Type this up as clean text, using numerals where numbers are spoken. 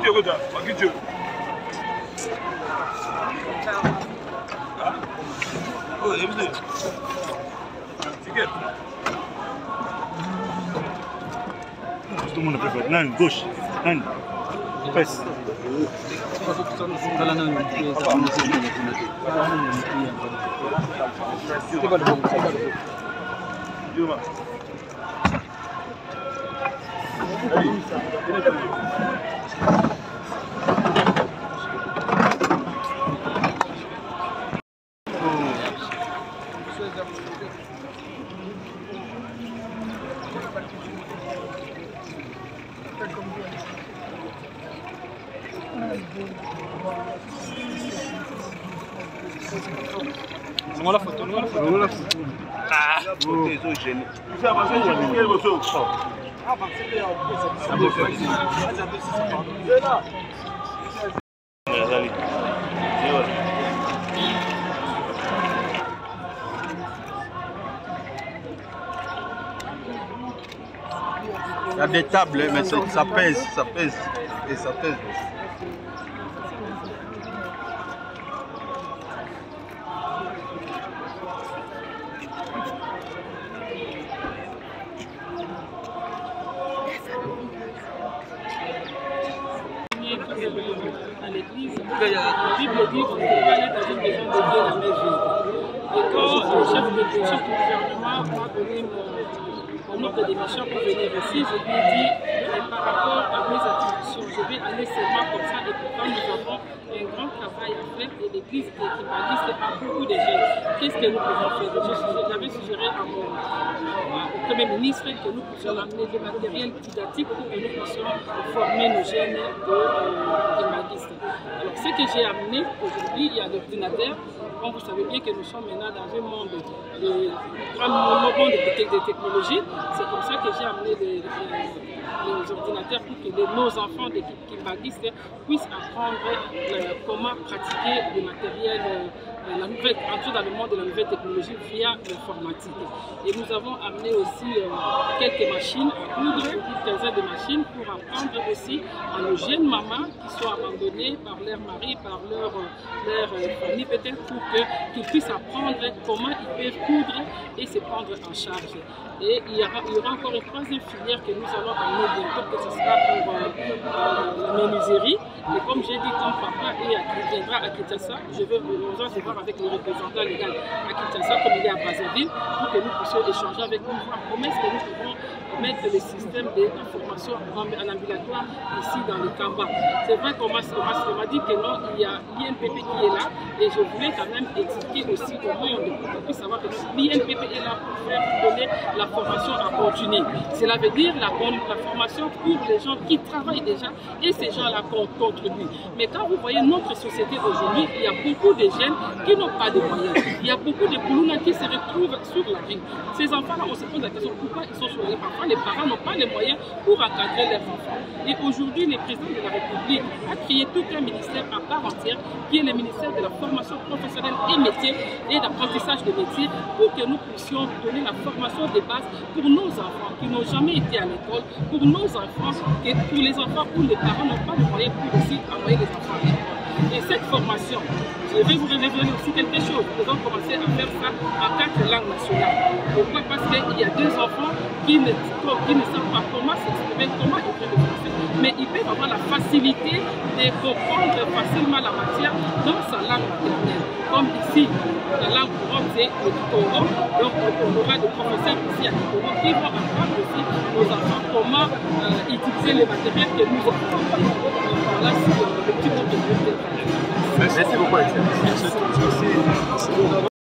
Tout le monde préfère. Non, gauche. Non. Presse. Vamos la foto, vamos la foto. Ah, il y a des tables, mais ça pèse, et ça pèse. À l'église, la Bible dit qu'on peut aller dans une maison de Dieu la maison. Et quand le chef du gouvernement m'a donné mon ordre de démission pour venir ici, je lui ai dit, par rapport à mes attributions, je vais aller seulement comme ça. Et pourtant, nous avons un grand travail à faire et l'église qui m'a dit c'est pas beaucoup de jeunes. Qu'est-ce que nous pouvons faire? J'avais suggéré au Premier ministre que nous puissions amener des matériels didactiques pour que nous puissions former nos jeunes de magistes. Alors ce que j'ai amené aujourd'hui, il y a l'ordinateur. Comme vous savez bien que nous sommes maintenant dans un monde de technologie, c'est comme ça que j'ai amené les ordinateurs pour que nos enfants de kimbagistes puissent apprendre comment pratiquer le matériel, entrer dans le monde de la nouvelle technologie via l'informatique. Et nous avons amené aussi quelques machines à coudre, une quinzaine de machines pour apprendre aussi à nos jeunes mamans qui sont abandonnées par leur mari, par leur famille peut-être, pour qu'ils puissent apprendre comment ils peuvent coudre et se prendre en charge. Et il y aura encore une troisième filière que nous allons amener bientôt, que ce sera pour la menuiserie. Et comme j'ai dit, quand papa viendra à Kinshasa, je vais voir avec les représentants légaux à Kinshasa, comme il est à Brazzaville, pour que nous puissions échanger avec nous, voir comment est-ce que nous pouvons mettre le système d'information en ambulatoire ici dans le Kamba. C'est vrai qu'on m'a dit que non, il y a l'INPP qui est là, et je voulais quand même expliquer aussi au monde pour qu'on puisse savoir que l'INPP est là pour donner la formation en continu. Cela veut dire la formation pour les gens qui travaillent déjà, et ces gens-là contribuent. Mais quand vous voyez notre société aujourd'hui, il y a beaucoup de jeunes qui n'ont pas de moyens. Il y a beaucoup de boulouna qui se retrouvent sur la rue. Ces enfants-là, on se pose la question pourquoi ils sont sur la rue. Parfois, les parents n'ont pas les moyens pour encadrer leurs enfants. Et aujourd'hui, le président de la République a créé tout un ministère à part entière, qui est le ministère de la formation professionnelle et métier et d'apprentissage de métiers, pour que nous puissions donner la formation de base pour nos enfants qui n'ont jamais été à l'école, pour nos enfants, pour les enfants où les parents n'ont pas de moyens pour aussi envoyer les enfants à l'école. Et cette formation, je vais vous révéler aussi quelque chose. Nous avons commencé à faire ça en 4 langues nationales. Pourquoi? Parce qu'il y a des enfants qui ne savent pas comment s'exprimer, comment écrire le français. Mais ils peuvent avoir la facilité de comprendre facilement la matière dans sa langue maternelle. Comme ici, la langue courante, c'est le Kikongo. Donc, on aura des professeurs ici à Kikongo qui vont apprendre aussi aux enfants comment utiliser les matériels que nous avons. Voilà, c'est le petit mot de Merci beaucoup, Alexandre.